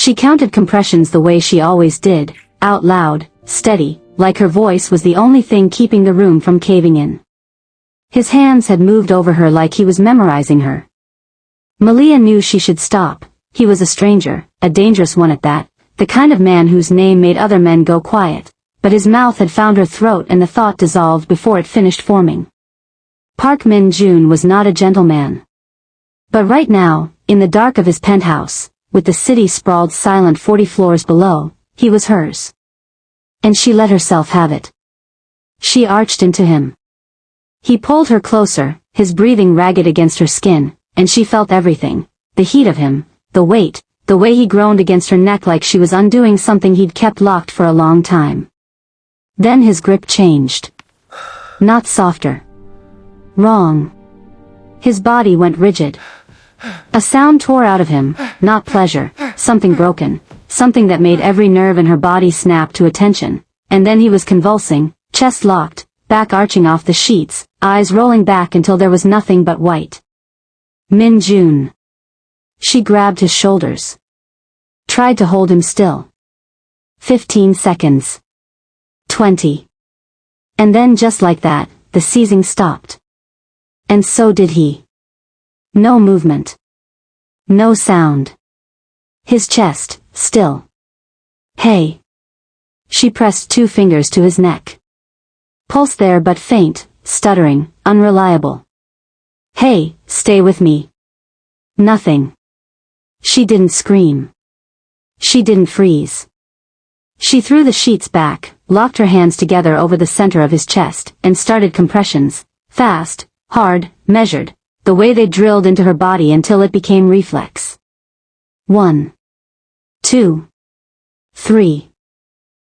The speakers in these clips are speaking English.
She counted compressions the way she always did, out loud, steady, like her voice was the only thing keeping the room from caving in. His hands had moved over her like he was memorizing her. Maliya knew she should stop. He was a stranger, a dangerous one at that, the kind of man whose name made other men go quiet, but his mouth had found her throat and the thought dissolved before it finished forming. Park Min Joon was not a gentleman. But right now, in the dark of his penthouse, with the city sprawled silent 40 floors below, he was hers. And she let herself have it. She arched into him. He pulled her closer, his breathing ragged against her skin, and she felt everything, the heat of him, the weight, the way he groaned against her neck like she was undoing something he'd kept locked for a long time. Then his grip changed. Not softer. Wrong. His body went rigid. A sound tore out of him, not pleasure, something broken, something that made every nerve in her body snap to attention, and then he was convulsing, chest locked, back arching off the sheets, eyes rolling back until there was nothing but white. Min Joon. She grabbed his shoulders. Tried to hold him still. 15 seconds. 20. And then just like that, the seizing stopped. And so did he. No movement. No sound. His chest, still. Hey. She pressed 2 fingers to his neck. Pulse there but faint, stuttering, unreliable. Hey, stay with me. Nothing. She didn't scream. She didn't freeze. She threw the sheets back, locked her hands together over the center of his chest, and started compressions, fast, hard, measured, the way they drilled into her body until it became reflex. 1. 2. 3.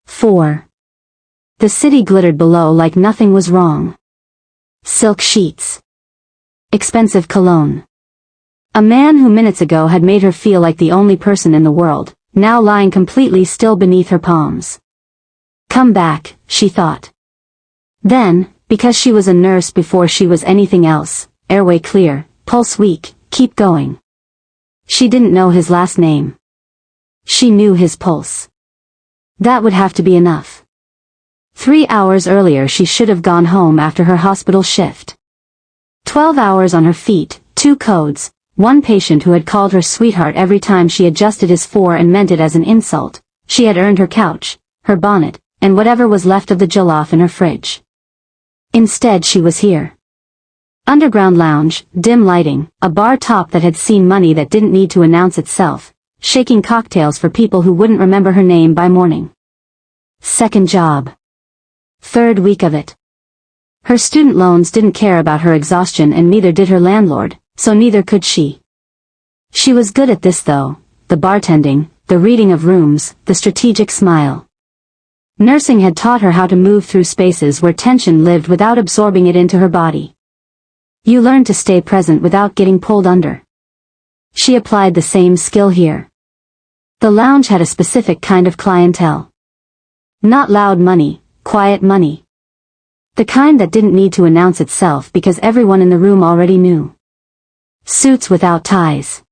4. The city glittered below like nothing was wrong. Silk sheets. Expensive cologne. A man who minutes ago had made her feel like the only person in the world, now lying completely still beneath her palms. Come back, she thought. Then, because she was a nurse before she was anything else, airway clear, pulse weak, keep going. She didn't know his last name. She knew his pulse. That would have to be enough. 3 hours earlier she should have gone home after her hospital shift. 12 hours on her feet, 2 codes, 1 patient who had called her sweetheart every time she adjusted his 4 and meant it as an insult. She had earned her couch, her bonnet, and whatever was left of the jollof in her fridge. Instead she was here. Underground lounge, dim lighting, a bar top that had seen money that didn't need to announce itself, shaking cocktails for people who wouldn't remember her name by morning. Second job. 3rd week of it. Her student loans didn't care about her exhaustion and neither did her landlord, so neither could she. She was good at this though, the bartending, the reading of rooms, the strategic smile. Nursing had taught her how to move through spaces where tension lived without absorbing it into her body. You learn to stay present without getting pulled under. She applied the same skill here. The lounge had a specific kind of clientele. Not loud money, quiet money. The kind that didn't need to announce itself because everyone in the room already knew. Suits without ties.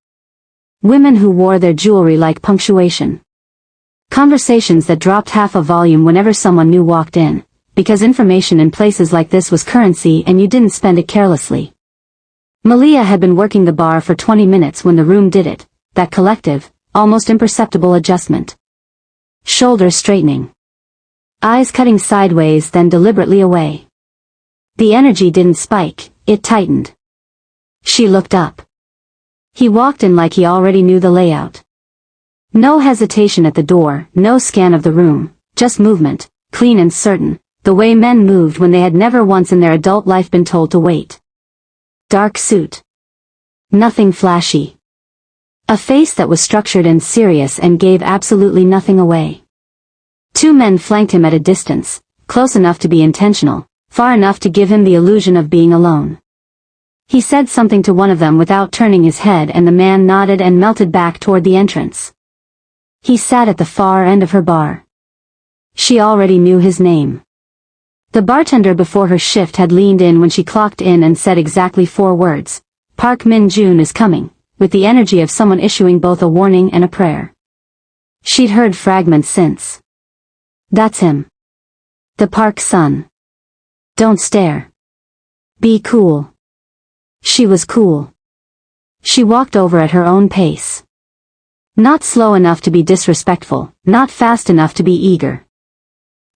Women who wore their jewelry like punctuation. Conversations that dropped half a volume whenever someone new walked in, because information in places like this was currency and you didn't spend it carelessly. Maliya had been working the bar for 20 minutes when the room did it, that collective, almost imperceptible adjustment. Shoulders straightening. Eyes cutting sideways then deliberately away. The energy didn't spike, it tightened. She looked up. He walked in like he already knew the layout. No hesitation at the door, no scan of the room, just movement, clean and certain, the way men moved when they had never once in their adult life been told to wait. Dark suit. Nothing flashy. A face that was structured and serious and gave absolutely nothing away. 2 men flanked him at a distance, close enough to be intentional, far enough to give him the illusion of being alone. He said something to one of them without turning his head and the man nodded and melted back toward the entrance. He sat at the far end of her bar. She already knew his name. The bartender before her shift had leaned in when she clocked in and said exactly 4 words. Park Min Joon is coming, with the energy of someone issuing both a warning and a prayer. She'd heard fragments since. That's him. The Park son. Don't stare. Be cool. She was cool. She walked over at her own pace. Not slow enough to be disrespectful, not fast enough to be eager.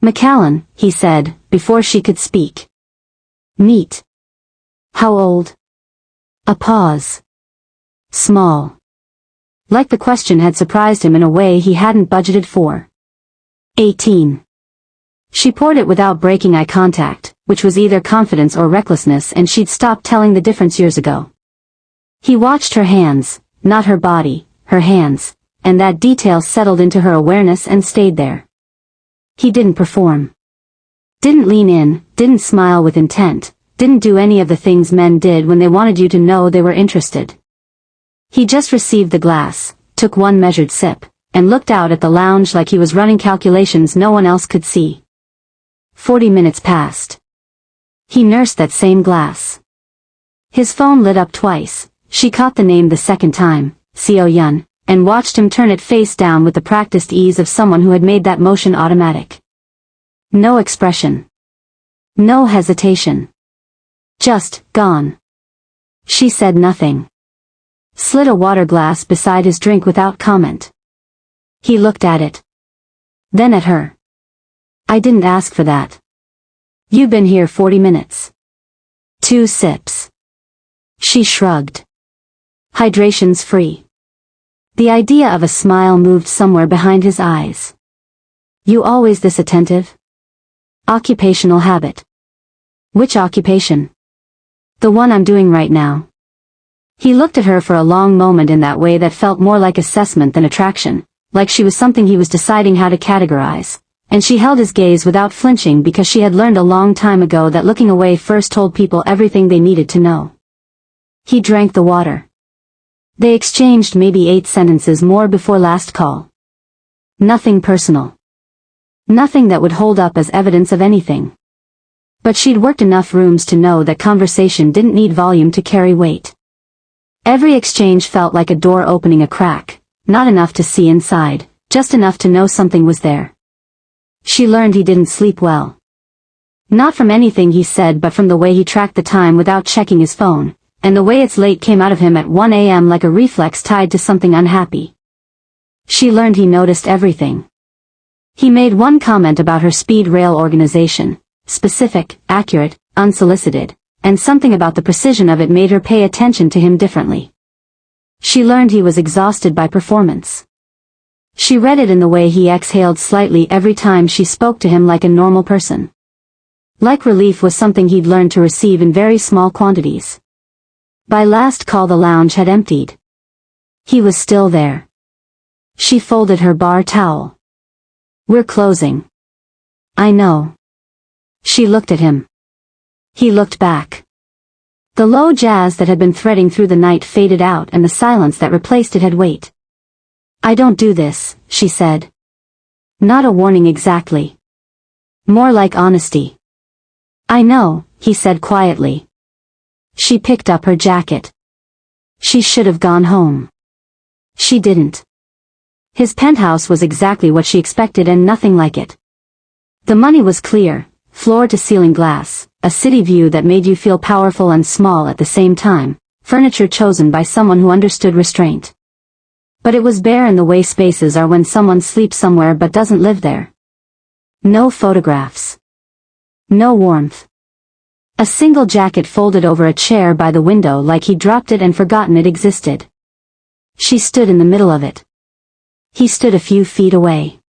"McCallan," he said, before she could speak. "Neat. How old?" A pause. Small. Like the question had surprised him in a way he hadn't budgeted for. 18. She poured it without breaking eye contact, which was either confidence or recklessness, and she'd stopped telling the difference years ago. He watched her hands, not her body, her hands, and that detail settled into her awareness and stayed there. He didn't perform. Didn't lean in, didn't smile with intent, didn't do any of the things men did when they wanted you to know they were interested. He just received the glass, took one measured sip, and looked out at the lounge like he was running calculations no one else could see. 40 minutes passed. He nursed that same glass. His phone lit up twice. She caught the name the second time, Seo Yun, and watched him turn it face down with the practiced ease of someone who had made that motion automatic. No expression. No hesitation. Just, gone. She said nothing. Slid a water glass beside his drink without comment. He looked at it. Then at her. "I didn't ask for that. You've been here 40 minutes. 2 sips. She shrugged. "Hydration's free." The idea of a smile moved somewhere behind his eyes. "You always this attentive?" "Occupational habit." "Which occupation?" "The one I'm doing right now." He looked at her for a long moment in that way that felt more like assessment than attraction, like she was something he was deciding how to categorize, and she held his gaze without flinching because she had learned a long time ago that looking away first told people everything they needed to know. He drank the water. They exchanged maybe 8 sentences more before last call. Nothing personal. Nothing that would hold up as evidence of anything. But she'd worked enough rooms to know that conversation didn't need volume to carry weight. Every exchange felt like a door opening a crack, not enough to see inside, just enough to know something was there. She learned he didn't sleep well. Not from anything he said but from the way he tracked the time without checking his phone, and the way it's late came out of him at 1 a.m. like a reflex tied to something unhappy. She learned he noticed everything. He made one comment about her speed rail organization, specific, accurate, unsolicited, and something about the precision of it made her pay attention to him differently. She learned he was exhausted by performance. She read it in the way he exhaled slightly every time she spoke to him like a normal person. Like relief was something he'd learned to receive in very small quantities. By last call the lounge had emptied. He was still there. She folded her bar towel. "We're closing." "I know." She looked at him. He looked back. The low jazz that had been threading through the night faded out and the silence that replaced it had weight. "I don't do this," she said. Not a warning exactly. More like honesty. "I know," he said quietly. She picked up her jacket. She should have gone home. She didn't. His penthouse was exactly what she expected and nothing like it. The money was clear, floor-to-ceiling glass, a city view that made you feel powerful and small at the same time, furniture chosen by someone who understood restraint. But it was bare in the way spaces are when someone sleeps somewhere but doesn't live there. No photographs. No warmth. A single jacket folded over a chair by the window like he'd dropped it and forgotten it existed. She stood in the middle of it. He stood a few feet away.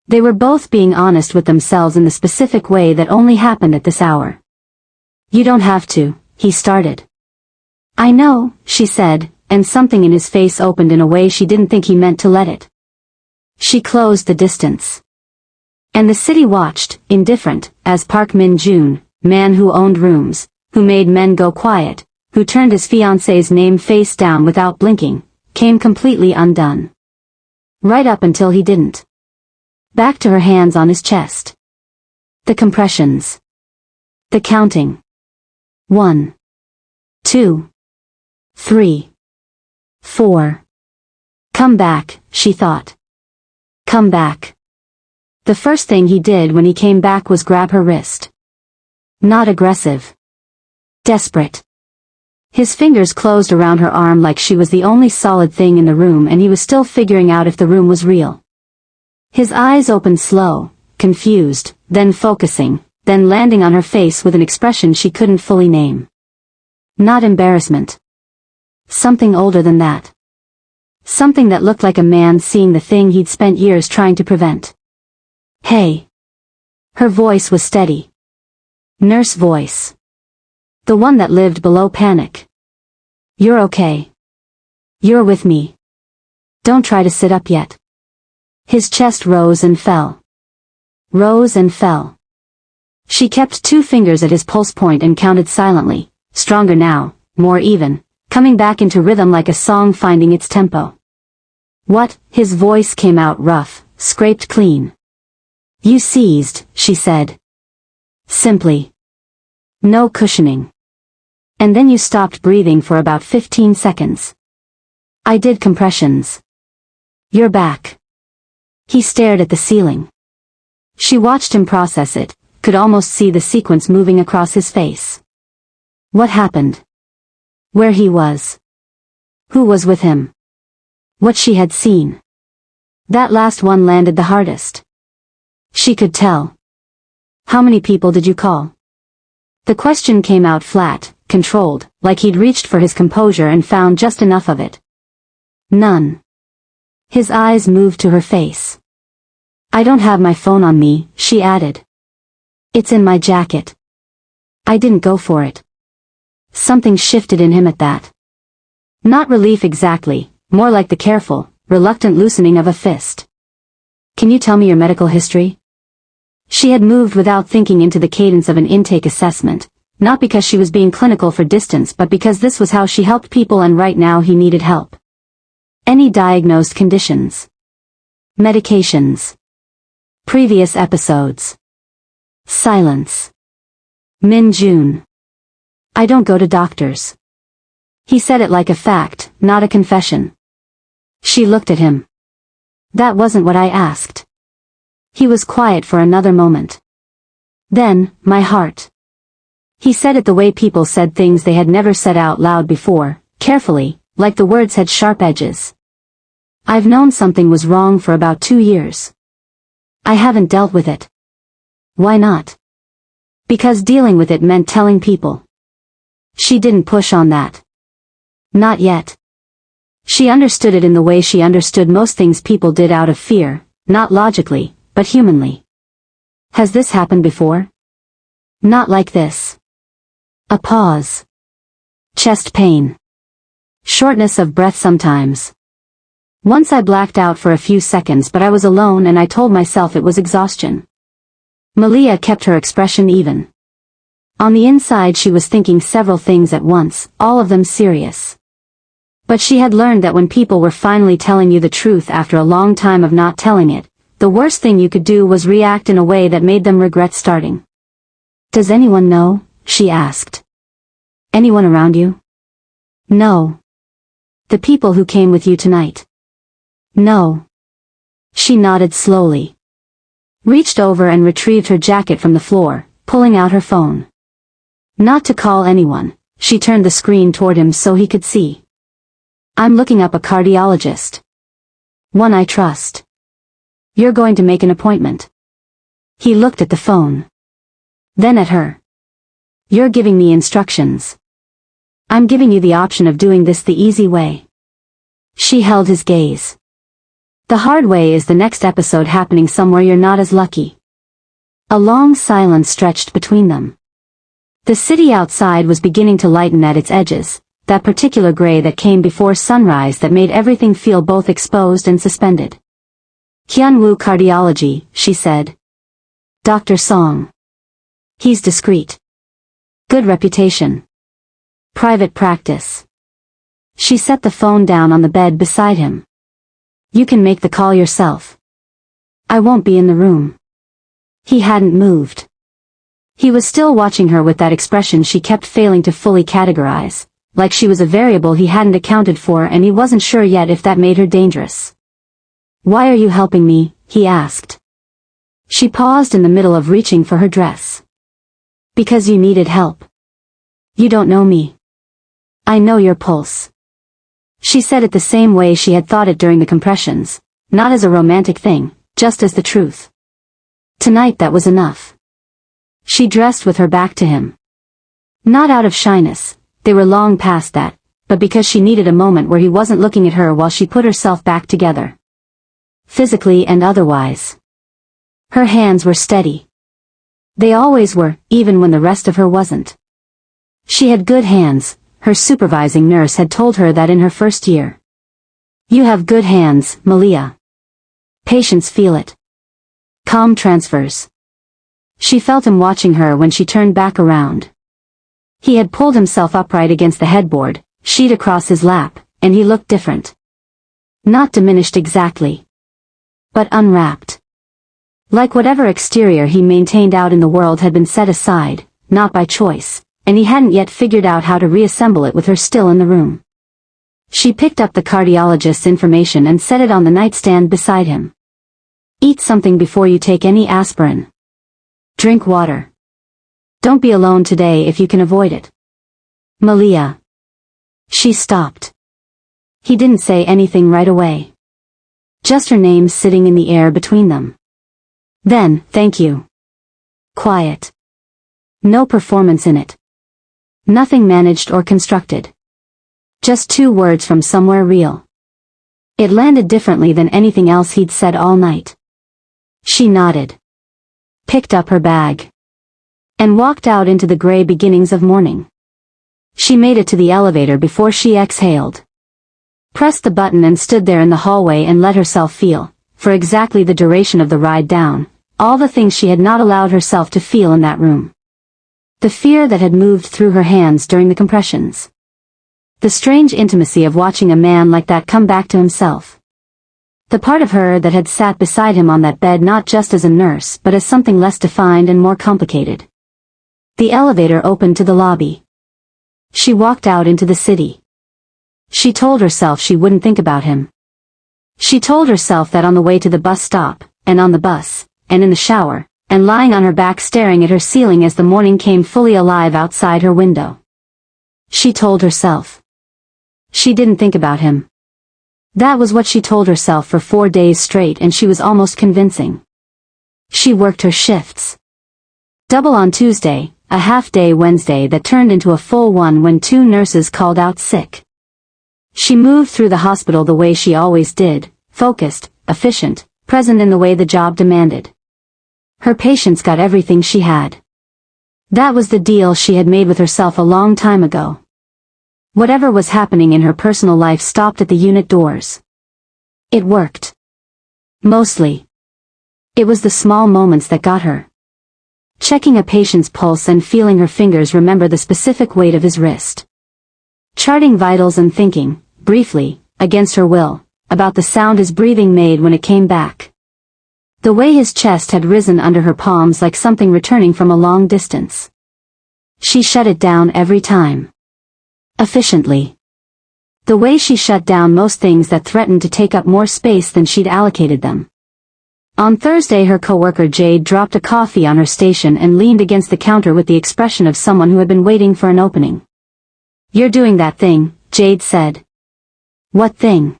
They were both being honest with themselves in the specific way that only happened at this hour. "You don't have to," he started. "I know," she said, and something in his face opened in a way she didn't think he meant to let it. She closed the distance. And the city watched, indifferent, as Park Min Joon, man who owned rooms, who made men go quiet, who turned his fiancée's name face down without blinking, came completely undone. Right up until he didn't. Back to her hands on his chest. The compressions. The counting. 1, 2, 3, 4. Come back, she thought. Come back. The first thing he did when he came back was grab her wrist. Not aggressive. Desperate. His fingers closed around her arm like she was the only solid thing in the room, and he was still figuring out if the room was real. His eyes opened slow, confused, then focusing, then landing on her face with an expression she couldn't fully name. Not embarrassment. Something older than that. Something that looked like a man seeing the thing he'd spent years trying to prevent. Hey. Her voice was steady. Nurse voice. The one that lived below panic. You're okay. You're with me. Don't try to sit up yet. His chest rose and fell. Rose and fell. She kept 2 fingers at his pulse point and counted silently, stronger now, more even, coming back into rhythm like a song finding its tempo. What? His voice came out rough, scraped clean. You seized, she said. Simply. No cushioning. And then you stopped breathing for about 15 seconds. I did compressions. You're back. He stared at the ceiling. She watched him process it, could almost see the sequence moving across his face. What happened? Where he was. Who was with him? What she had seen. That last one landed the hardest. She could tell. How many people did you call? The question came out flat, controlled, like he'd reached for his composure and found just enough of it. None. His eyes moved to her face. I don't have my phone on me, she added. It's in my jacket. I didn't go for it. Something shifted in him at that. Not relief exactly, more like the careful, reluctant loosening of a fist. Can you tell me your medical history? She had moved without thinking into the cadence of an intake assessment, not because she was being clinical for distance but because this was how she helped people and right now he needed help. Any diagnosed conditions? Medications? Previous episodes? Silence. Min Joon. I don't go to doctors. He said it like a fact, not a confession. She looked at him. That wasn't what I asked. He was quiet for another moment. Then, my heart. He said it the way people said things they had never said out loud before, carefully, like the words had sharp edges. I've known something was wrong for about 2 years. I haven't dealt with it. Why not? Because dealing with it meant telling people. She didn't push on that. Not yet. She understood it in the way she understood most things people did out of fear, not logically, but humanly. Has this happened before? Not like this. A pause. Chest pain. Shortness of breath sometimes. Once I blacked out for a few seconds but I was alone and I told myself it was exhaustion. Maliya kept her expression even. On the inside she was thinking several things at once, all of them serious. But she had learned that when people were finally telling you the truth after a long time of not telling it, the worst thing you could do was react in a way that made them regret starting. Does anyone know? She asked. Anyone around you? No. The people who came with you tonight? No. She nodded slowly. Reached over and retrieved her jacket from the floor, pulling out her phone. Not to call anyone, she turned the screen toward him so he could see. I'm looking up a cardiologist. One I trust. You're going to make an appointment. He looked at the phone. Then at her. You're giving me instructions. I'm giving you the option of doing this the easy way. She held his gaze. The hard way is the next episode happening somewhere you're not as lucky. A long silence stretched between them. The city outside was beginning to lighten at its edges, that particular gray that came before sunrise that made everything feel both exposed and suspended. Hyunwoo Cardiology, she said. Dr. Song. He's discreet. Good reputation. Private practice. She set the phone down on the bed beside him. You can make the call yourself. I won't be in the room. He hadn't moved. He was still watching her with that expression she kept failing to fully categorize, like she was a variable he hadn't accounted for and he wasn't sure yet if that made her dangerous. Why are you helping me? he asked. She paused in the middle of reaching for her dress. Because you needed help. You don't know me. I know your pulse. She said it the same way she had thought it during the compressions, not as a romantic thing, just as the truth. Tonight that was enough. She dressed with her back to him. Not out of shyness, they were long past that, but because she needed a moment where he wasn't looking at her while she put herself back together. Physically and otherwise. Her hands were steady. They always were, even when the rest of her wasn't. She had good hands, her supervising nurse had told her that in her first year. You have good hands, Maliya. Patients feel it. Calm transfers. She felt him watching her when she turned back around. He had pulled himself upright against the headboard, sheet across his lap, and he looked different. Not diminished exactly. But unwrapped. Like whatever exterior he maintained out in the world had been set aside, not by choice, and he hadn't yet figured out how to reassemble it with her still in the room. She picked up the cardiologist's information and set it on the nightstand beside him. Eat something before you take any aspirin. Drink water. Don't be alone today if you can avoid it. Maliya. She stopped. He didn't say anything right away. Just her name sitting in the air between them. Then, thank you. Quiet. No performance in it. Nothing managed or constructed. Just 2 words from somewhere real. It landed differently than anything else he'd said all night. She nodded. Picked up her bag. And walked out into the gray beginnings of morning. She made it to the elevator before she exhaled. Pressed the button and stood there in the hallway and let herself feel, for exactly the duration of the ride down, all the things she had not allowed herself to feel in that room. The fear that had moved through her hands during the compressions. The strange intimacy of watching a man like that come back to himself. The part of her that had sat beside him on that bed not just as a nurse but as something less defined and more complicated. The elevator opened to the lobby. She walked out into the city. She told herself she wouldn't think about him. She told herself that on the way to the bus stop, and on the bus, and in the shower, and lying on her back staring at her ceiling as the morning came fully alive outside her window. She told herself. She didn't think about him. That was what she told herself for 4 days straight, and she was almost convincing. She worked her shifts. Double on Tuesday, a half-day Wednesday that turned into a full one when 2 nurses called out sick. She moved through the hospital the way she always did, focused, efficient, present in the way the job demanded. Her patients got everything she had. That was the deal she had made with herself a long time ago. Whatever was happening in her personal life stopped at the unit doors. It worked. Mostly. It was the small moments that got her. Checking a patient's pulse and feeling her fingers remember the specific weight of his wrist. Charting vitals and thinking, briefly, against her will, about the sound his breathing made when it came back. The way his chest had risen under her palms like something returning from a long distance. She shut it down every time. Efficiently. The way she shut down most things that threatened to take up more space than she'd allocated them. On Thursday her coworker Jade dropped a coffee on her station and leaned against the counter with the expression of someone who had been waiting for an opening. "You're doing that thing," Jade said. "What thing?"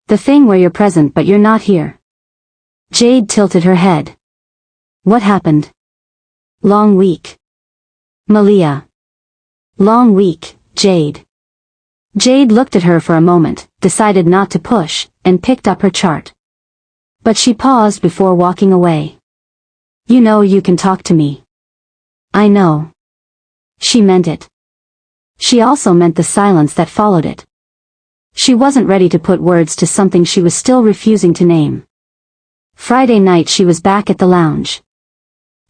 "The thing where you're present but you're not here." Jade tilted her head. "What happened?" "Long week." Maliya. "Long week, Jade." Jade looked at her for a moment, decided not to push, and picked up her chart. But she paused before walking away. "You know you can talk to me." "I know." She meant it. She also meant the silence that followed it. She wasn't ready to put words to something she was still refusing to name. Friday night she was back at the lounge.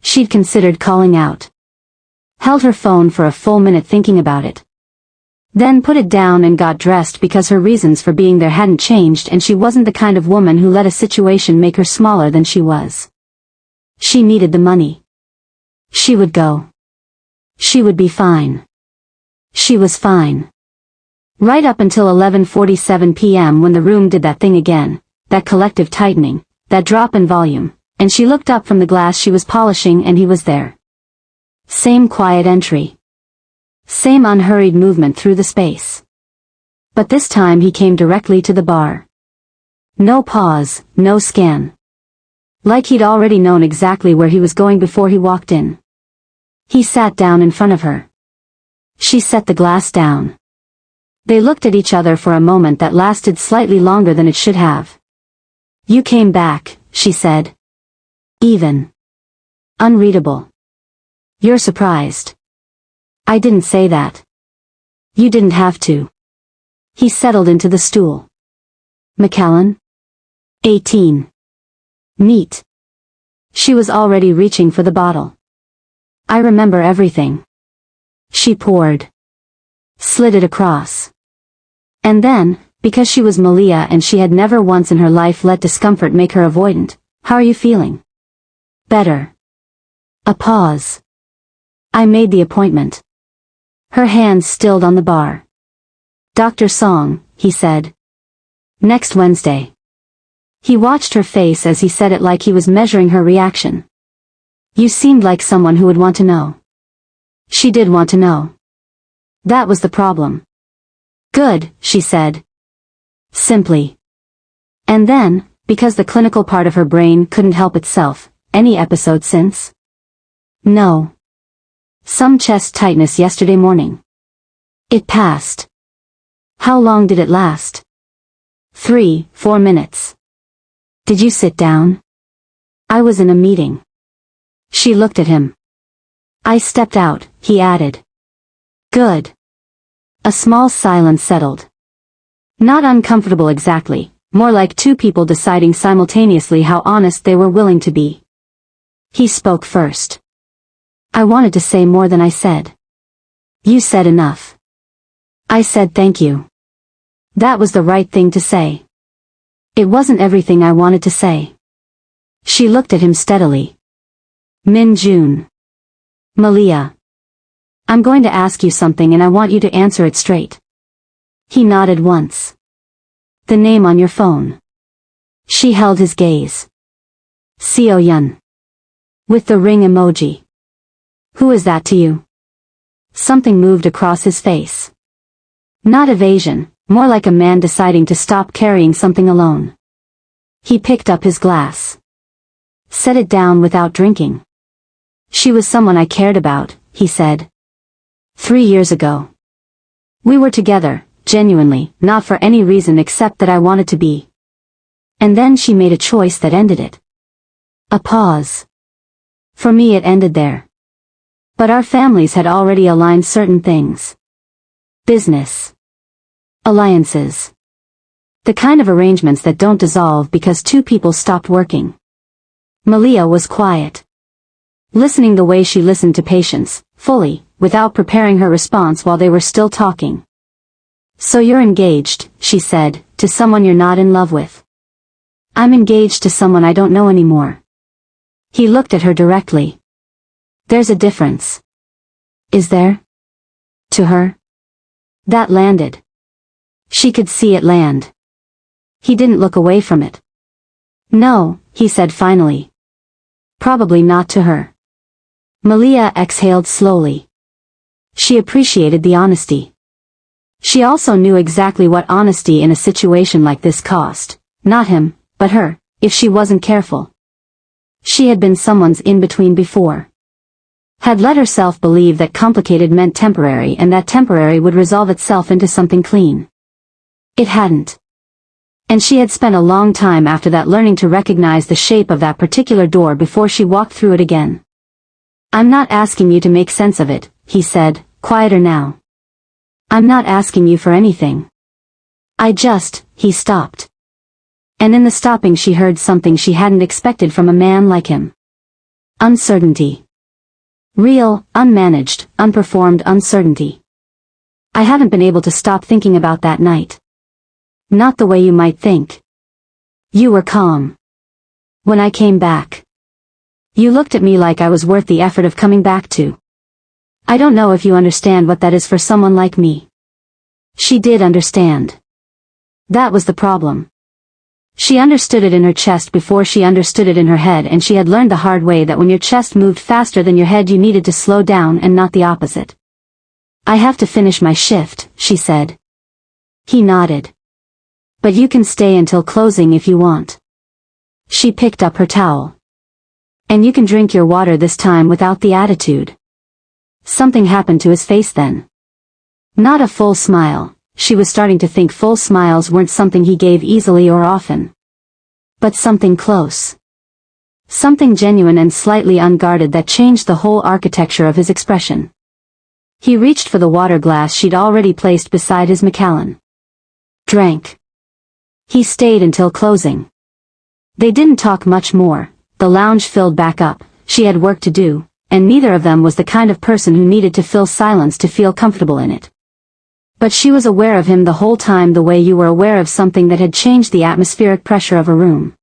She'd considered calling out. Held her phone for a full minute thinking about it. Then put it down and got dressed because her reasons for being there hadn't changed and she wasn't the kind of woman who let a situation make her smaller than she was. She needed the money. She would go. She would be fine. She was fine. Right up until 11:47 p.m. when the room did that thing again, that collective tightening, that drop in volume, and she looked up from the glass she was polishing and he was there. Same quiet entry. Same unhurried movement through the space. But this time he came directly to the bar. No pause, no scan. Like he'd already known exactly where he was going before he walked in. He sat down in front of her. She set the glass down. They looked at each other for a moment that lasted slightly longer than it should have. "You came back," she said. Even. Unreadable. "You're surprised." "I didn't say that." "You didn't have to." He settled into the stool. "McAllen?" 18. Neat. She was already reaching for the bottle. "I remember everything." She poured. Slid it across. And then, because she was Maliya and she had never once in her life let discomfort make her avoidant, "How are you feeling?" "Better." A pause. "I made the appointment." Her hands stilled on the bar. "Dr. Song," he said. "Next Wednesday." He watched her face as he said it like he was measuring her reaction. "You seemed like someone who would want to know." She did want to know. That was the problem. "Good," she said. Simply. And then, because the clinical part of her brain couldn't help itself, "Any episode since?" "No. Some chest tightness yesterday morning." "It passed." "How long did it last?" 3-4 minutes. "Did you sit down?" "I was in a meeting." She looked at him. "I stepped out," he added. "Good." A small silence settled. Not uncomfortable exactly, more like two people deciding simultaneously how honest they were willing to be. He spoke first. "I wanted to say more than I said." "You said enough." "I said thank you." That was the right thing to say. It wasn't everything I wanted to say. She looked at him steadily. "Min Joon." "Maliya. I'm going to ask you something and I want you to answer it straight." He nodded once. "The name on your phone." She held his gaze. "Seo Yun." With the ring emoji. "Who is that to you?" Something moved across his face. Not evasion, more like a man deciding to stop carrying something alone. He picked up his glass. Set it down without drinking. "She was someone I cared about," he said. 3 years ago. We were together, genuinely, not for any reason except that I wanted to be. And then she made a choice that ended it. A pause. For me it ended there. But our families had already aligned certain things. Business. Alliances. The kind of arrangements that don't dissolve because two people stopped working. Maliya was quiet. Listening the way she listened to patients, fully, without preparing her response while they were still talking. "So you're engaged," she said, "to someone you're not in love with." "I'm engaged to someone I don't know anymore." He looked at her directly. "There's a difference." "Is there?" To her. That landed. She could see it land. He didn't look away from it. "No," he said finally. "Probably not to her." Maliya exhaled slowly. She appreciated the honesty. She also knew exactly what honesty in a situation like this cost, not him, but her, if she wasn't careful. She had been someone's in-between before. Had let herself believe that complicated meant temporary and that temporary would resolve itself into something clean. It hadn't. And she had spent a long time after that learning to recognize the shape of that particular door before she walked through it again. "I'm not asking you to make sense of it," he said, quieter now. "I'm not asking you for anything. He stopped. And in the stopping she heard something she hadn't expected from a man like him. Uncertainty. Real, unmanaged, unperformed uncertainty. "I haven't been able to stop thinking about that night. Not the way you might think. You were calm. When I came back. You looked at me like I was worth the effort of coming back to. I don't know if you understand what that is for someone like me." She did understand. That was the problem. She understood it in her chest before she understood it in her head, and she had learned the hard way that when your chest moved faster than your head you needed to slow down and not the opposite. "I have to finish my shift," she said. He nodded. "But you can stay until closing if you want." She picked up her towel. "And you can drink your water this time without the attitude." Something happened to his face then. Not a full smile. She was starting to think full smiles weren't something he gave easily or often. But something close. Something genuine and slightly unguarded that changed the whole architecture of his expression. He reached for the water glass she'd already placed beside his Macallan. Drank. He stayed until closing. They didn't talk much more. The lounge filled back up. She had work to do, and neither of them was the kind of person who needed to fill silence to feel comfortable in it. But she was aware of him the whole time, the way you were aware of something that had changed the atmospheric pressure of a room.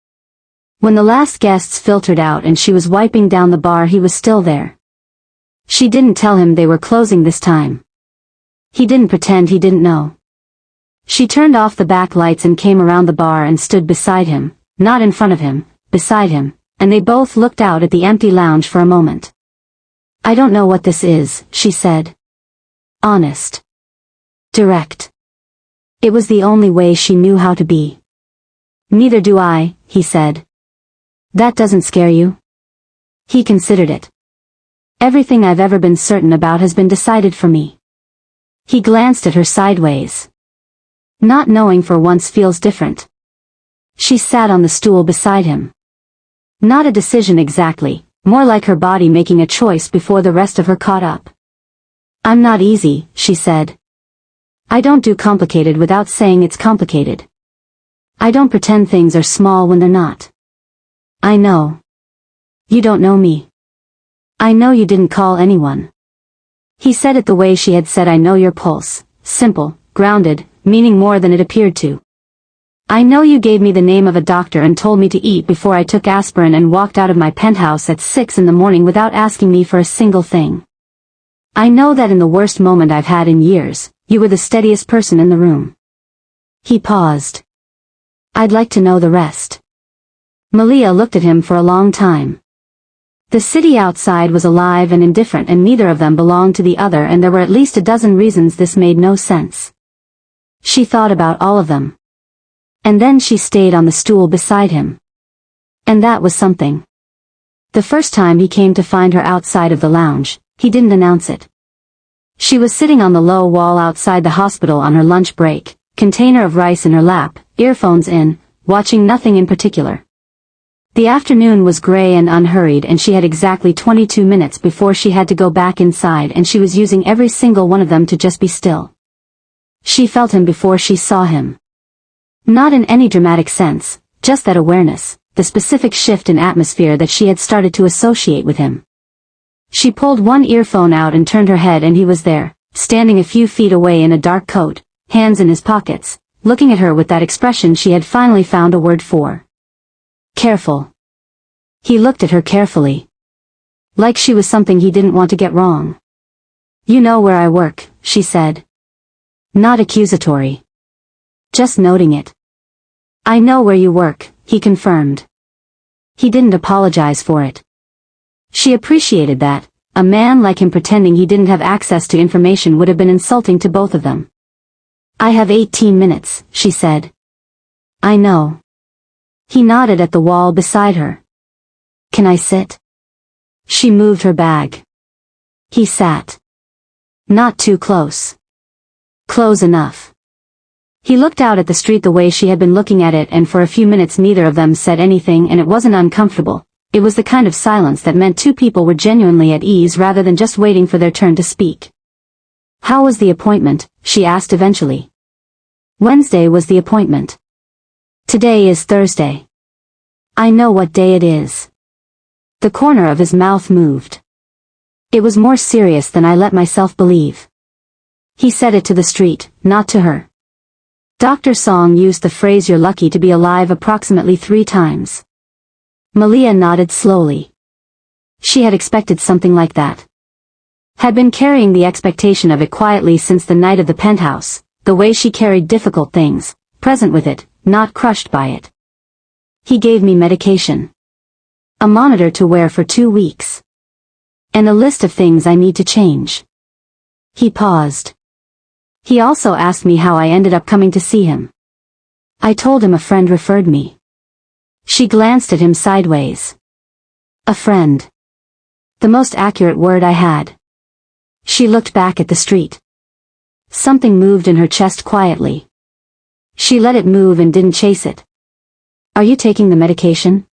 When the last guests filtered out and she was wiping down the bar, he was still there. She didn't tell him they were closing this time. He didn't pretend he didn't know. She turned off the back lights and came around the bar and stood beside him, not in front of him, beside him, and they both looked out at the empty lounge for a moment. "I don't know what this is," she said. Honest. Direct. It was the only way she knew how to be. "Neither do I," he said. "That doesn't scare you?" He considered it. "Everything I've ever been certain about has been decided for me." He glanced at her sideways. Not knowing for once feels different. She sat on the stool beside him. Not a decision exactly, more like her body making a choice before the rest of her caught up. "I'm not easy," she said. "I don't do complicated without saying it's complicated. I don't pretend things are small when they're not. I know. You don't know me. I know you didn't call anyone." He said it the way she had said "I know your pulse," simple, grounded, meaning more than it appeared to. "I know you gave me the name of a doctor and told me to eat before I took aspirin and walked out of my penthouse at 6 in the morning without asking me for a single thing. I know that in the worst moment I've had in years, you were the steadiest person in the room." He paused. "I'd like to know the rest." Maliya looked at him for a long time. The city outside was alive and indifferent, and neither of them belonged to the other, and there were at least a dozen reasons this made no sense. She thought about all of them. And then she stayed on the stool beside him. And that was something. The first time he came to find her outside of the lounge, he didn't announce it. She was sitting on the low wall outside the hospital on her lunch break, container of rice in her lap, earphones in, watching nothing in particular. The afternoon was gray and unhurried, and she had exactly 22 minutes before she had to go back inside, and she was using every single one of them to just be still. She felt him before she saw him. Not in any dramatic sense, just that awareness, the specific shift in atmosphere that she had started to associate with him. She pulled one earphone out and turned her head, and he was there, standing a few feet away in a dark coat, hands in his pockets, looking at her with that expression she had finally found a word for. Careful. He looked at her carefully. Like she was something he didn't want to get wrong. "You know where I work," she said. Not accusatory. Just noting it. "I know where you work," he confirmed. He didn't apologize for it. She appreciated that. A man like him pretending he didn't have access to information would have been insulting to both of them. "I have 18 minutes, she said. "I know." He nodded at the wall beside her. "Can I sit?" She moved her bag. He sat. Not too close. Close enough. He looked out at the street the way she had been looking at it, and for a few minutes neither of them said anything, and it wasn't uncomfortable. It was the kind of silence that meant two people were genuinely at ease rather than just waiting for their turn to speak. "How was the appointment?" she asked eventually. "Wednesday was the appointment. Today is Thursday." "I know what day it is." The corner of his mouth moved. "It was more serious than I let myself believe." He said it to the street, not to her. Dr. Song used the phrase "you're lucky to be alive" approximately 3 times. Maliya nodded slowly. She had expected something like that. Had been carrying the expectation of it quietly since the night of the penthouse, the way she carried difficult things, present with it, not crushed by it. He gave me medication. A monitor to wear for 2 weeks. And a list of things I need to change. He paused. He also asked me how I ended up coming to see him. I told him a friend referred me. She glanced at him sideways. A friend. The most accurate word I had. She looked back at the street. Something moved in her chest quietly. She let it move and didn't chase it. Are you taking the medication?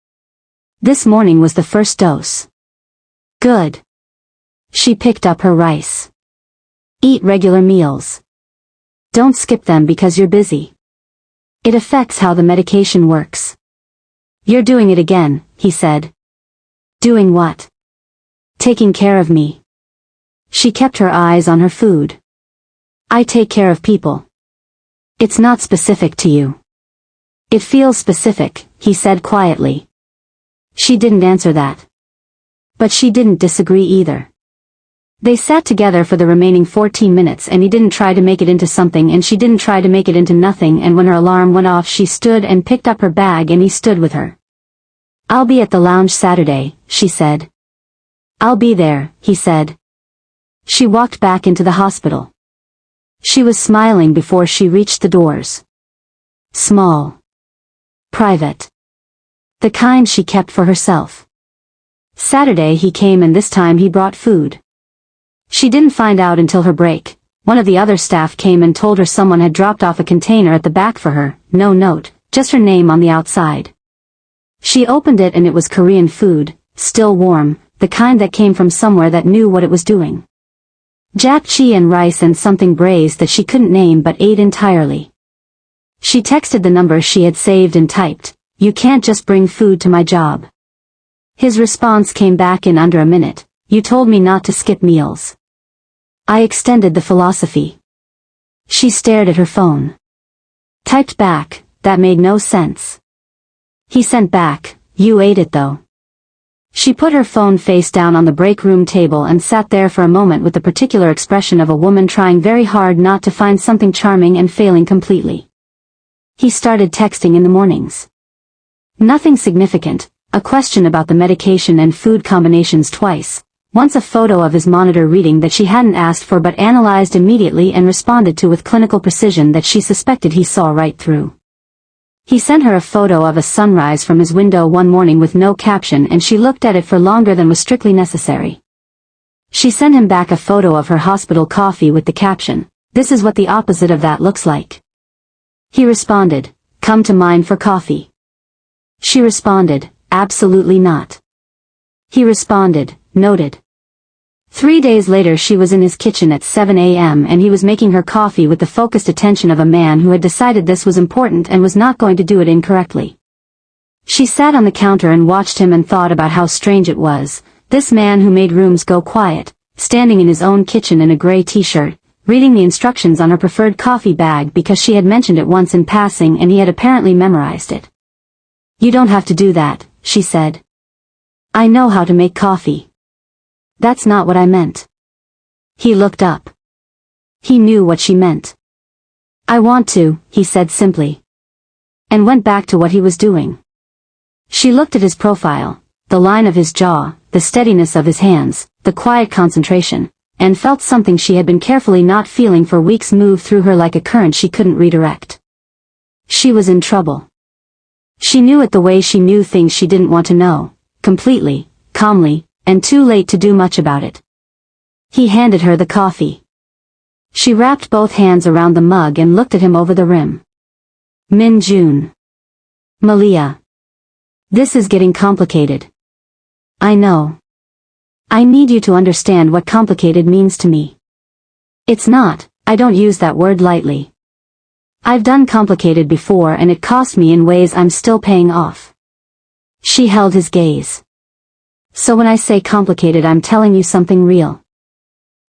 This morning was the first dose. Good. She picked up her rice. Eat regular meals. Don't skip them because you're busy. It affects how the medication works. You're doing it again, he said. Doing what? Taking care of me. She kept her eyes on her food. I take care of people. It's not specific to you. It feels specific, he said quietly. She didn't answer that. But she didn't disagree either. They sat together for the remaining 14 minutes and he didn't try to make it into something and she didn't try to make it into nothing, and when her alarm went off she stood and picked up her bag and he stood with her. I'll be at the lounge Saturday, she said. I'll be there, he said. She walked back into the hospital. She was smiling before she reached the doors. Small. Private. The kind she kept for herself. Saturday he came and this time he brought food. She didn't find out until her break. One of the other staff came and told her someone had dropped off a container at the back for her, no note, just her name on the outside. She opened it and it was Korean food, still warm, the kind that came from somewhere that knew what it was doing. Japchae and rice and something braised that she couldn't name but ate entirely. She texted the number she had saved and typed, "You can't just bring food to my job." His response came back in under a minute, "You told me not to skip meals." I extended the philosophy. She stared at her phone. Typed back, "That made no sense." He sent back, "You ate it though." She put her phone face down on the break room table and sat there for a moment with the particular expression of a woman trying very hard not to find something charming and failing completely. He started texting in the mornings. Nothing significant, a question about the medication and food combinations twice, once a photo of his monitor reading that she hadn't asked for but analyzed immediately and responded to with clinical precision that she suspected he saw right through. He sent her a photo of a sunrise from his window one morning with no caption and she looked at it for longer than was strictly necessary. She sent him back a photo of her hospital coffee with the caption, "This is what the opposite of that looks like." He responded, "Come to mine for coffee." She responded, "Absolutely not." He responded, "Noted." 3 days later she was in his kitchen at 7 a.m. and he was making her coffee with the focused attention of a man who had decided this was important and was not going to do it incorrectly. She sat on the counter and watched him and thought about how strange it was, this man who made rooms go quiet, standing in his own kitchen in a gray t-shirt, reading the instructions on her preferred coffee bag because she had mentioned it once in passing and he had apparently memorized it. "You don't have to do that," she said. "I know how to make coffee." "That's not what I meant." He looked up. He knew what she meant. "I want to," he said simply. And went back to what he was doing. She looked at his profile, the line of his jaw, the steadiness of his hands, the quiet concentration, and felt something she had been carefully not feeling for weeks move through her like a current she couldn't redirect. She was in trouble. She knew it the way she knew things she didn't want to know, completely, calmly, and too late to do much about it. He handed her the coffee. She wrapped both hands around the mug and looked at him over the rim. "Min Joon. Maliya. This is getting complicated. I know. I need you to understand what complicated means to me. It's not, I don't use that word lightly. I've done complicated before and it cost me in ways I'm still paying off." She held his gaze. "So when I say complicated I'm telling you something real."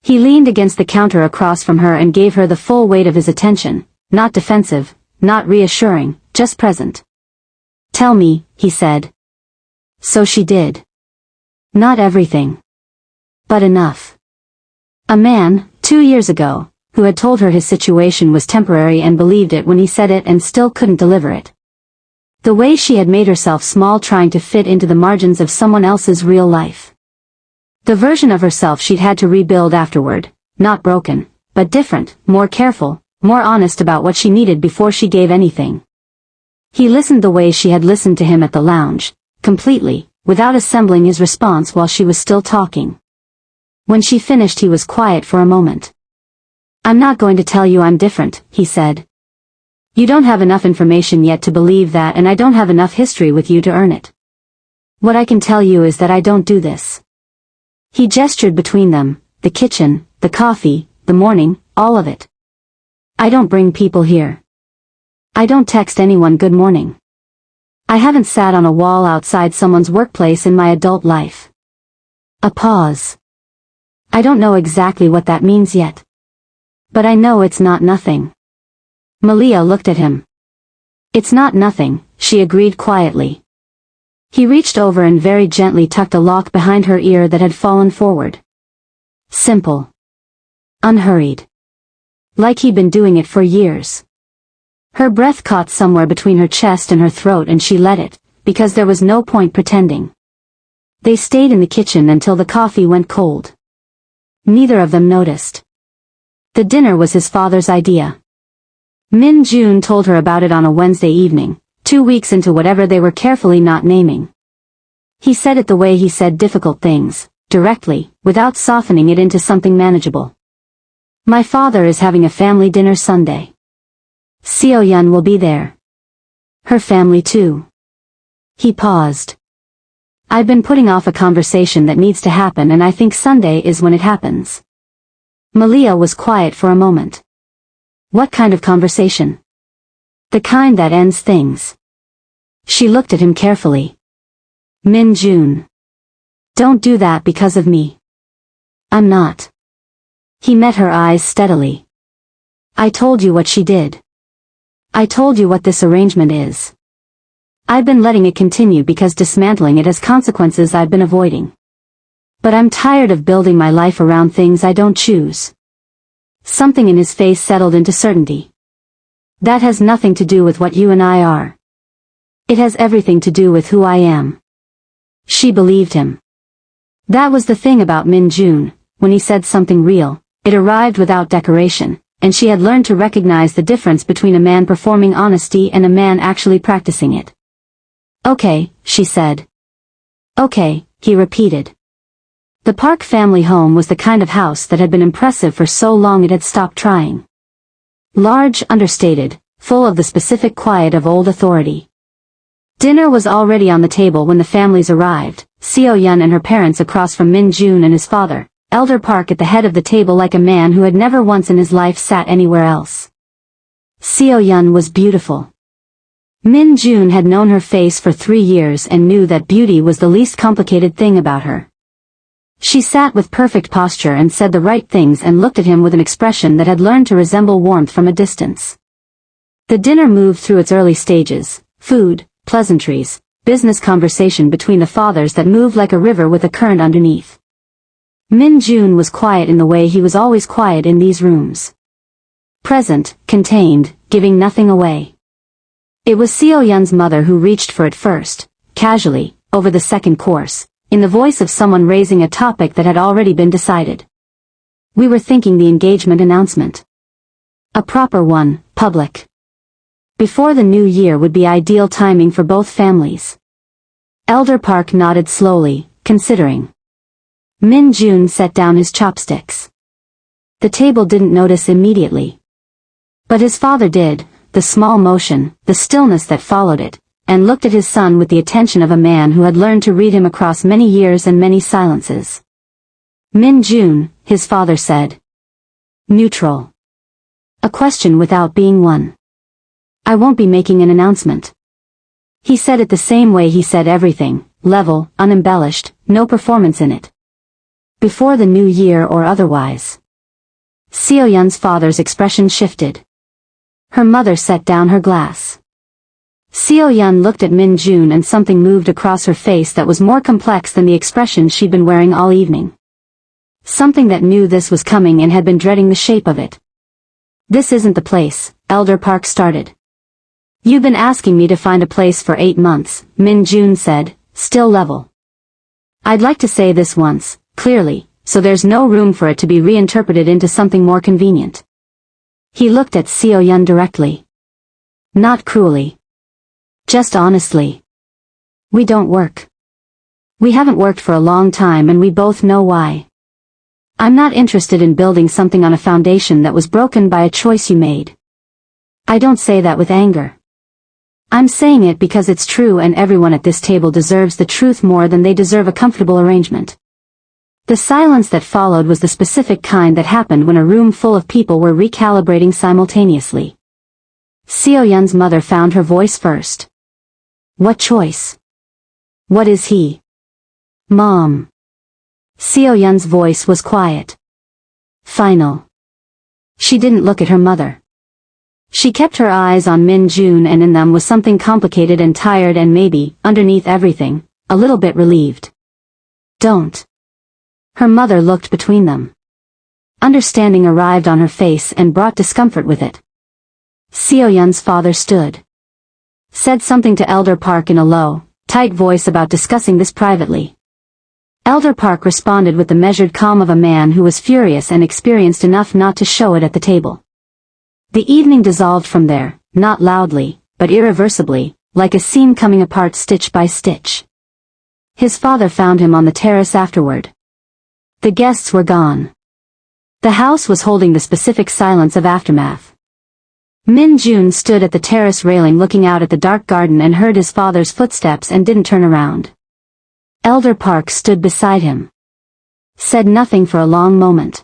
He leaned against the counter across from her and gave her the full weight of his attention, not defensive, not reassuring, just present. "Tell me," he said. So she did. Not everything. But enough. A man, 2 years ago, who had told her his situation was temporary and believed it when he said it and still couldn't deliver it. The way she had made herself small trying to fit into the margins of someone else's real life. The version of herself she'd had to rebuild afterward, not broken, but different, more careful, more honest about what she needed before she gave anything. He listened the way she had listened to him at the lounge, completely, without assembling his response while she was still talking. When she finished he was quiet for a moment. "I'm not going to tell you I'm different," he said. "You don't have enough information yet to believe that, and I don't have enough history with you to earn it. What I can tell you is that I don't do this." He gestured between them, the kitchen, the coffee, the morning, all of it. "I don't bring people here. I don't text anyone good morning. I haven't sat on a wall outside someone's workplace in my adult life." A pause. "I don't know exactly what that means yet. But I know it's not nothing." Maliya looked at him. "It's not nothing," she agreed quietly. He reached over and very gently tucked a lock behind her ear that had fallen forward. Simple. Unhurried. Like he'd been doing it for years. Her breath caught somewhere between her chest and her throat and she let it, because there was no point pretending. They stayed in the kitchen until the coffee went cold. Neither of them noticed. The dinner was his father's idea. Min Joon told her about it on a Wednesday evening, 2 weeks into whatever they were carefully not naming. He said it the way he said difficult things, directly, without softening it into something manageable. "My father is having a family dinner Sunday. Seo-yeon will be there. Her family too." He paused. "I've been putting off a conversation that needs to happen and I think Sunday is when it happens." Maliya was quiet for a moment. "What kind of conversation?" "The kind that ends things." She looked at him carefully. "Min Joon. Don't do that because of me." "I'm not." He met her eyes steadily. "I told you what she did. I told you what this arrangement is. I've been letting it continue because dismantling it has consequences I've been avoiding. But I'm tired of building my life around things I don't choose." Something in his face settled into certainty. "That has nothing to do with what you and I are. It has everything to do with who I am." She believed him. That was the thing about Min Joon, when he said something real, it arrived without decoration, and she had learned to recognize the difference between a man performing honesty and a man actually practicing it. "Okay," she said. "Okay," he repeated. The Park family home was the kind of house that had been impressive for so long it had stopped trying. Large, understated, full of the specific quiet of old authority. Dinner was already on the table when the families arrived, Seo-yeon and her parents across from Min Joon and his father, Elder Park at the head of the table like a man who had never once in his life sat anywhere else. Seo-yeon was beautiful. Min Joon had known her face for 3 years and knew that beauty was the least complicated thing about her. She sat with perfect posture and said the right things and looked at him with an expression that had learned to resemble warmth from a distance. The dinner moved through its early stages, food, pleasantries, business conversation between the fathers that moved like a river with a current underneath. Min Joon was quiet in the way he was always quiet in these rooms. Present, contained, giving nothing away. It was Seo-yeon's mother who reached for it first, casually, over the second course, in the voice of someone raising a topic that had already been decided. "We were thinking the engagement announcement. A proper one, public. Before the new year would be ideal timing for both families." Elder Park nodded slowly, considering. Min Joon set down his chopsticks. The table didn't notice immediately. But his father did, the small motion, the stillness that followed it, and looked at his son with the attention of a man who had learned to read him across many years and many silences. "Min Joon," his father said. Neutral. A question without being one. "I won't be making an announcement." He said it the same way he said everything, level, unembellished, no performance in it. Before the new year or otherwise. Seo-yeon's father's expression shifted. Her mother set down her glass. Seo-yeon looked at Min Joon and something moved across her face that was more complex than the expression she'd been wearing all evening. Something that knew this was coming and had been dreading the shape of it. "This isn't the place," Elder Park started. You've been asking me to find a place for 8 months, Min Joon said, still level. I'd like to say this once, clearly, so there's no room for it to be reinterpreted into something more convenient. He looked at Seo-yeon directly. Not cruelly. Just honestly. We don't work. We haven't worked for a long time and we both know why. I'm not interested in building something on a foundation that was broken by a choice you made. I don't say that with anger. I'm saying it because it's true and everyone at this table deserves the truth more than they deserve a comfortable arrangement. The silence that followed was the specific kind that happened when a room full of people were recalibrating simultaneously. Seo-yeon's mother found her voice first. What choice? What is he? Mom. Seo-yeon's voice was quiet. Final. She didn't look at her mother. She kept her eyes on Min Joon and in them was something complicated and tired and maybe, underneath everything, a little bit relieved. Don't. Her mother looked between them. Understanding arrived on her face and brought discomfort with it. Seo-yeon's father stood. Said something to Elder Park in a low, tight voice about discussing this privately. Elder Park responded with the measured calm of a man who was furious and experienced enough not to show it at the table. The evening dissolved from there, not loudly, but irreversibly, like a scene coming apart stitch by stitch. His father found him on the terrace afterward. The guests were gone. The house was holding the specific silence of aftermath. Min Joon stood at the terrace railing looking out at the dark garden and heard his father's footsteps and didn't turn around. Elder Park stood beside him. Said nothing for a long moment.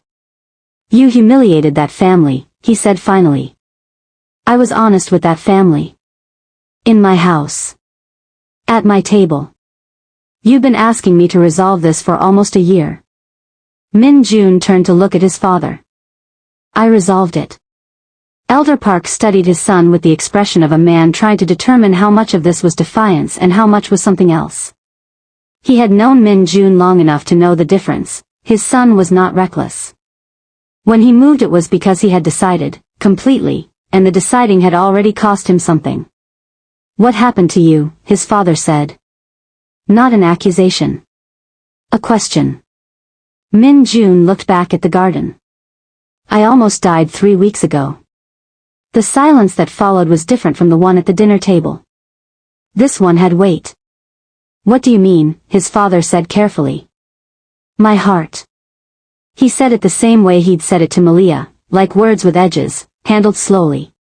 You humiliated that family, he said finally. I was honest with that family. In my house. At my table. You've been asking me to resolve this for almost a year. Min Joon turned to look at his father. I resolved it. Elder Park studied his son with the expression of a man trying to determine how much of this was defiance and how much was something else. He had known Min Joon long enough to know the difference. His son was not reckless. When he moved it was because he had decided, completely, and the deciding had already cost him something. What happened to you? His father said. Not an accusation. A question. Min Joon looked back at the garden. I almost died 3 weeks ago. The silence that followed was different from the one at the dinner table. This one had weight. What do you mean? His father said carefully. My heart. He said it the same way he'd said it to Maliya, like words with edges, handled slowly.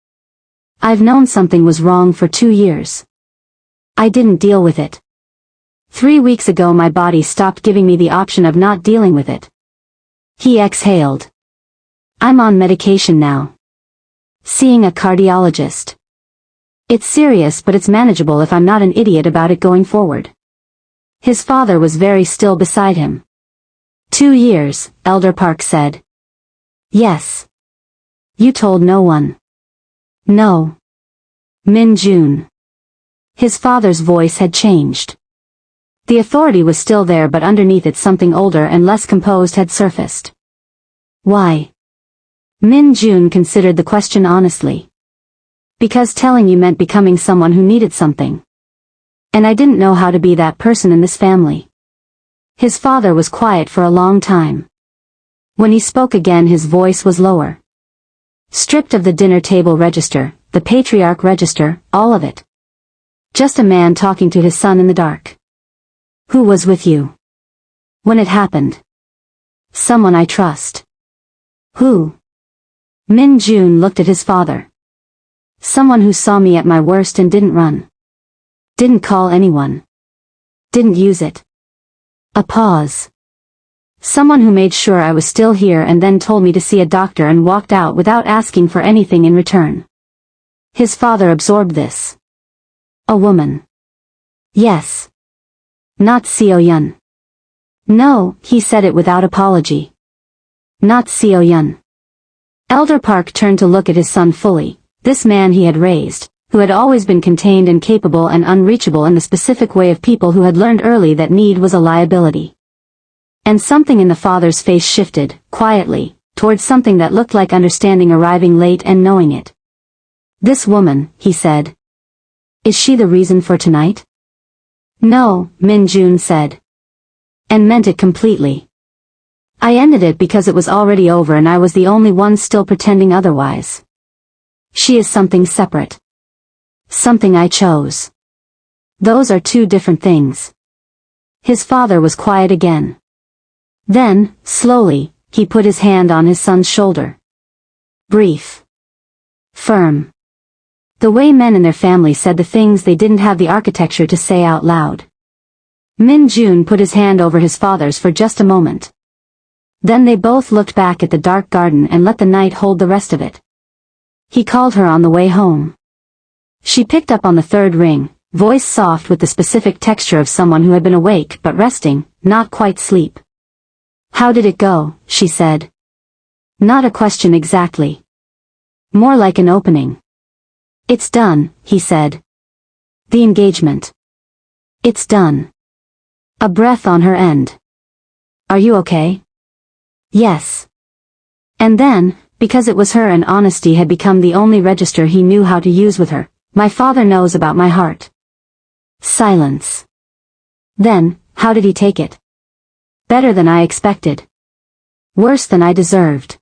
I've known something was wrong for 2 years. I didn't deal with it. 3 weeks ago my body stopped giving me the option of not dealing with it. He exhaled. I'm on medication now. Seeing a cardiologist. It's serious but it's manageable if I'm not an idiot about it going forward. His father was very still beside him. 2 years, Elder Park said. Yes. You told no one. No. Min Joon. His father's voice had changed. The authority was still there but underneath it something older and less composed had surfaced. Why? Min Joon considered the question honestly. Because telling you meant becoming someone who needed something. And I didn't know how to be that person in this family. His father was quiet for a long time. When he spoke again his voice was lower. Stripped of the dinner table register, the patriarch register, all of it. Just a man talking to his son in the dark. Who was with you? When it happened. Someone I trust. Who? Min Joon looked at his father. Someone who saw me at my worst and didn't run. Didn't call anyone. Didn't use it. A pause. Someone who made sure I was still here and then told me to see a doctor and walked out without asking for anything in return. His father absorbed this. A woman. Yes. Not Seo-yeon. No, he said it without apology. Not Seo-yeon. Elder Park turned to look at his son fully, this man he had raised, who had always been contained and capable and unreachable in the specific way of people who had learned early that need was a liability. And something in the father's face shifted, quietly, towards something that looked like understanding arriving late and knowing it. This woman, he said. Is she the reason for tonight? No, Min Joon said. And meant it completely. I ended it because it was already over and I was the only one still pretending otherwise. She is something separate. Something I chose. Those are two different things. His father was quiet again. Then, slowly, he put his hand on his son's shoulder. Brief. Firm. The way men in their family said the things they didn't have the architecture to say out loud. Min Joon put his hand over his father's for just a moment. Then they both looked back at the dark garden and let the night hold the rest of it. He called her on the way home. She picked up on the third ring, voice soft with the specific texture of someone who had been awake but resting, not quite sleep. How did it go? She said. Not a question exactly. More like an opening. It's done, he said. The engagement. It's done. A breath on her end. Are you okay? Yes. And then, because it was her and honesty had become the only register he knew how to use with her, my father knows about my heart. Silence. Then, how did he take it? Better than I expected. Worse than I deserved.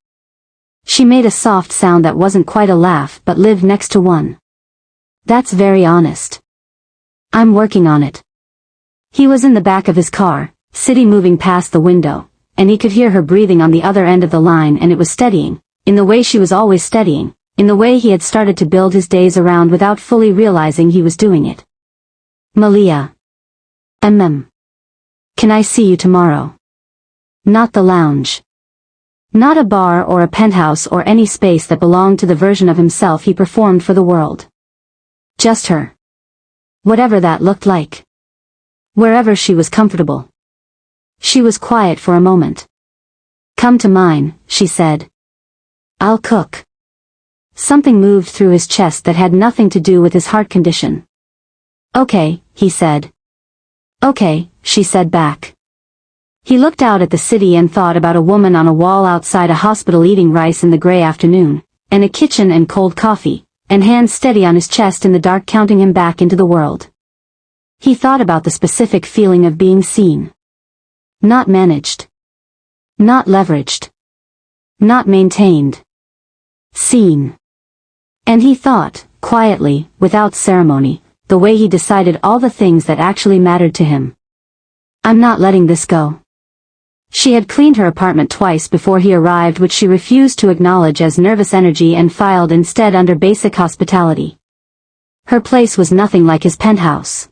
She made a soft sound that wasn't quite a laugh but lived next to one. That's very honest. I'm working on it. He was in the back of his car, City moving past the window, and he could hear her breathing on the other end of the line, and it was steadying, in the way she was always steadying, in the way he had started to build his days around without fully realizing he was doing it. Maliya. Can I see you tomorrow? Not the lounge. Not a bar or a penthouse or any space that belonged to the version of himself he performed for the world. Just her. Whatever that looked like. Wherever she was comfortable. She was quiet for a moment. Come to mine, she said. I'll cook. Something moved through his chest that had nothing to do with his heart condition. Okay, he said. Okay, she said back. He looked out at the city and thought about a woman on a wall outside a hospital eating rice in the gray afternoon, and a kitchen and cold coffee, and hands steady on his chest in the dark counting him back into the world. He thought about the specific feeling of being seen. Not managed. Not leveraged. Not maintained. Seen. And he thought, quietly, without ceremony, the way he decided all the things that actually mattered to him. I'm not letting this go. She had cleaned her apartment twice before he arrived, which she refused to acknowledge as nervous energy and filed instead under basic hospitality. Her place was nothing like his penthouse.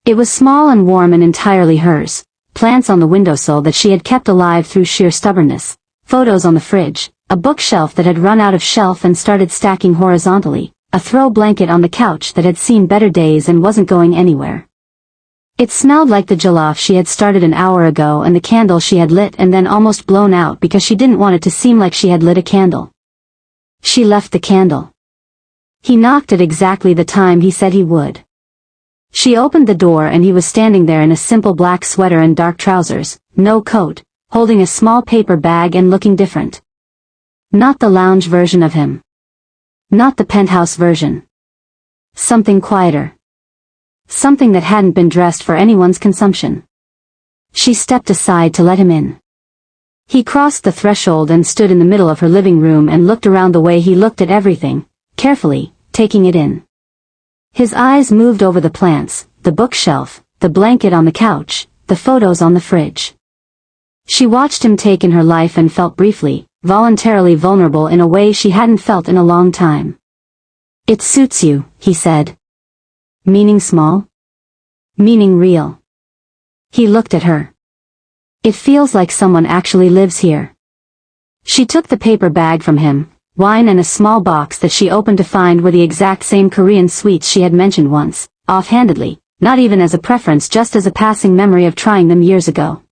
It was small and warm and entirely hers, plants on the windowsill that she had kept alive through sheer stubbornness, photos on the fridge, a bookshelf that had run out of shelf and started stacking horizontally, a throw blanket on the couch that had seen better days and wasn't going anywhere. It smelled like the jollof she had started an hour ago and the candle she had lit and then almost blown out because she didn't want it to seem like she had lit a candle. She left the candle. He knocked at exactly the time he said he would. She opened the door and he was standing there in a simple black sweater and dark trousers, no coat, holding a small paper bag and looking different. Not the lounge version of him. Not the penthouse version. Something quieter. Something that hadn't been dressed for anyone's consumption. She stepped aside to let him in. He crossed the threshold and stood in the middle of her living room and looked around the way he looked at everything, carefully, taking it in. His eyes moved over the plants, the bookshelf, the blanket on the couch, the photos on the fridge. She watched him take in her life and felt briefly, voluntarily vulnerable in a way she hadn't felt in a long time. It suits you, he said. Meaning small? Meaning real. He looked at her. It feels like someone actually lives here. She took the paper bag from him, wine and a small box that she opened to find were the exact same Korean sweets she had mentioned once, offhandedly, not even as a preference, just as a passing memory of trying them years ago.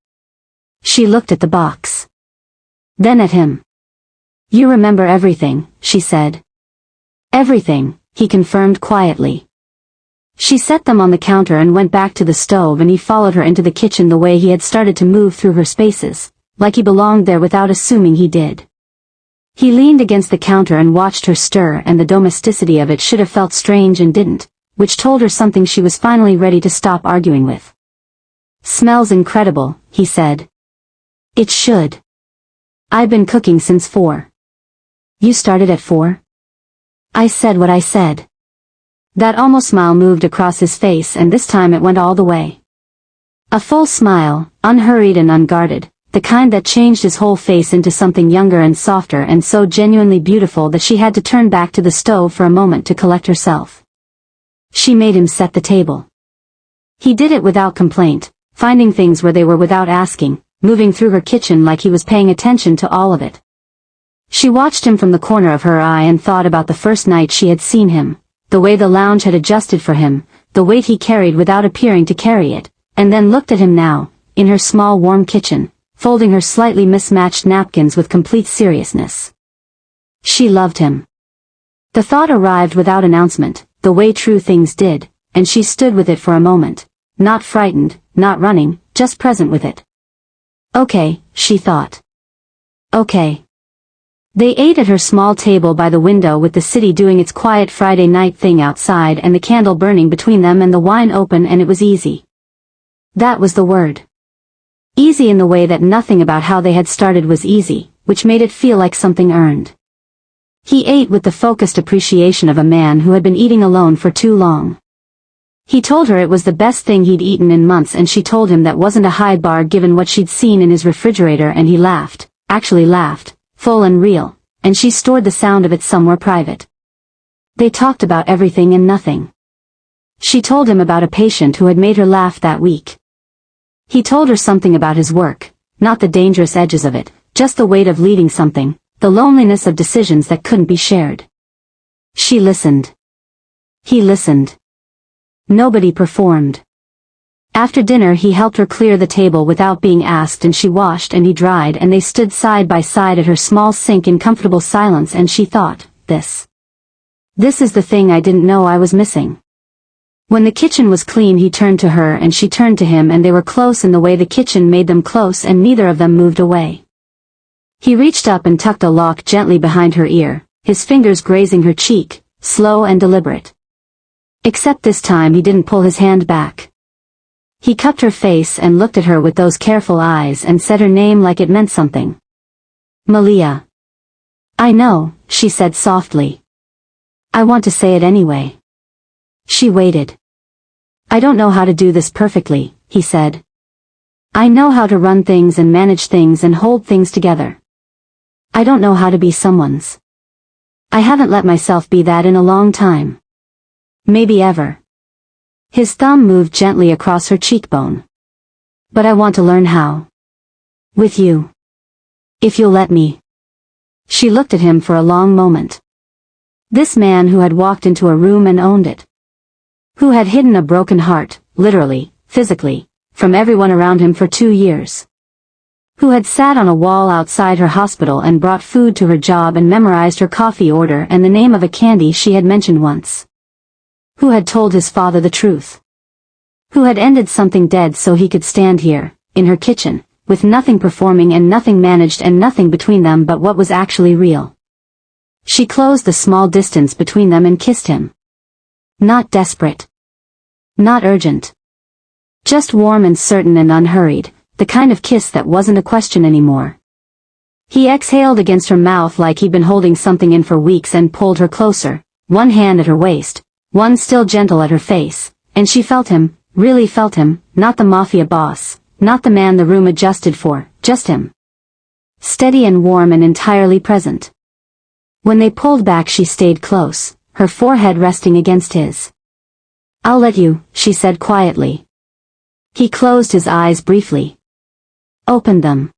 She looked at the box. Then at him. You remember everything, she said. Everything, he confirmed quietly. She set them on the counter and went back to the stove, and he followed her into the kitchen the way he had started to move through her spaces, like he belonged there without assuming he did. He leaned against the counter and watched her stir, and the domesticity of it should have felt strange and didn't, which told her something she was finally ready to stop arguing with. "Smells incredible," he said. "It should. I've been cooking since 4. You started at 4? I said what I said." That almost smile moved across his face, and this time it went all the way. A full smile, unhurried and unguarded, the kind that changed his whole face into something younger and softer and so genuinely beautiful that she had to turn back to the stove for a moment to collect herself. She made him set the table. He did it without complaint, finding things where they were without asking, moving through her kitchen like he was paying attention to all of it. She watched him from the corner of her eye and thought about the first night she had seen him, the way the lounge had adjusted for him, the weight he carried without appearing to carry it, and then looked at him now, in her small warm kitchen, folding her slightly mismatched napkins with complete seriousness. She loved him. The thought arrived without announcement, the way true things did, and she stood with it for a moment, not frightened, not running, just present with it. Okay, she thought. Okay. They ate at her small table by the window with the city doing its quiet Friday night thing outside and the candle burning between them and the wine open, and it was easy. That was the word. Easy in the way that nothing about how they had started was easy, which made it feel like something earned. He ate with the focused appreciation of a man who had been eating alone for too long. He told her it was the best thing he'd eaten in months, and she told him that wasn't a high bar given what she'd seen in his refrigerator, and he laughed, actually laughed, full and real, and she stored the sound of it somewhere private. They talked about everything and nothing. She told him about a patient who had made her laugh that week. He told her something about his work, not the dangerous edges of it, just the weight of leading something, the loneliness of decisions that couldn't be shared. She listened. He listened. Nobody performed. After dinner he helped her clear the table without being asked, and she washed and he dried, and they stood side by side at her small sink in comfortable silence, and she thought, This is the thing I didn't know I was missing. When the kitchen was clean he turned to her and she turned to him, and they were close in the way the kitchen made them close, and neither of them moved away. He reached up and tucked a lock gently behind her ear, his fingers grazing her cheek, slow and deliberate. Except this time he didn't pull his hand back. He cupped her face and looked at her with those careful eyes and said her name like it meant something. "Maliya." "I know," she said softly. "I want to say it anyway." She waited. "I don't know how to do this perfectly," he said. "I know how to run things and manage things and hold things together. I don't know how to be someone's. I haven't let myself be that in a long time. Maybe ever." His thumb moved gently across her cheekbone. "But I want to learn how. With you. If you'll let me." She looked at him for a long moment. This man who had walked into a room and owned it. Who had hidden a broken heart, literally, physically, from everyone around him for 2 years. Who had sat on a wall outside her hospital and brought food to her job and memorized her coffee order and the name of a candy she had mentioned once. Who had told his father the truth. Who had ended something dead so he could stand here, in her kitchen, with nothing performing and nothing managed and nothing between them but what was actually real. She closed the small distance between them and kissed him. Not desperate. Not urgent. Just warm and certain and unhurried, the kind of kiss that wasn't a question anymore. He exhaled against her mouth like he'd been holding something in for weeks and pulled her closer, one hand at her waist, one still gentle at her face, and she felt him, really felt him, not the Mafia boss, not the man the room adjusted for, just him. Steady and warm and entirely present. When they pulled back she stayed close, her forehead resting against his. "I'll let you," she said quietly. He closed his eyes briefly. Opened them.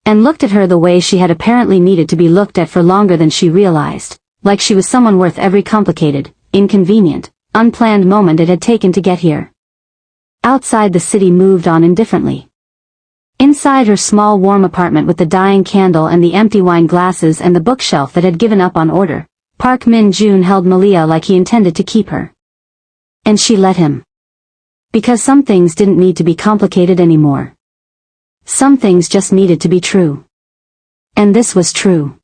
And looked at her the way she had apparently needed to be looked at for longer than she realized, like she was someone worth every complicated, inconvenient, unplanned moment it had taken to get here. Outside the city moved on indifferently. Inside her small warm apartment with the dying candle and the empty wine glasses and the bookshelf that had given up on order, Park Min Joon held Maliya like he intended to keep her. And she let him. Because some things didn't need to be complicated anymore. Some things just needed to be true. And this was true.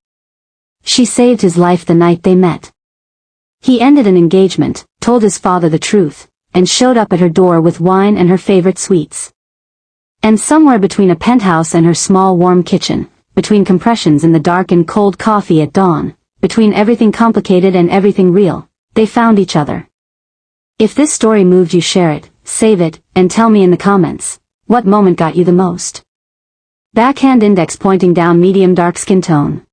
She saved his life the night they met. He ended an engagement, told his father the truth, and showed up at her door with wine and her favorite sweets. And somewhere between a penthouse and her small warm kitchen, between compressions in the dark and cold coffee at dawn, between everything complicated and everything real, they found each other. If this story moved you, share it, save it, and tell me in the comments, what moment got you the most? Backhand index pointing down, medium dark skin tone.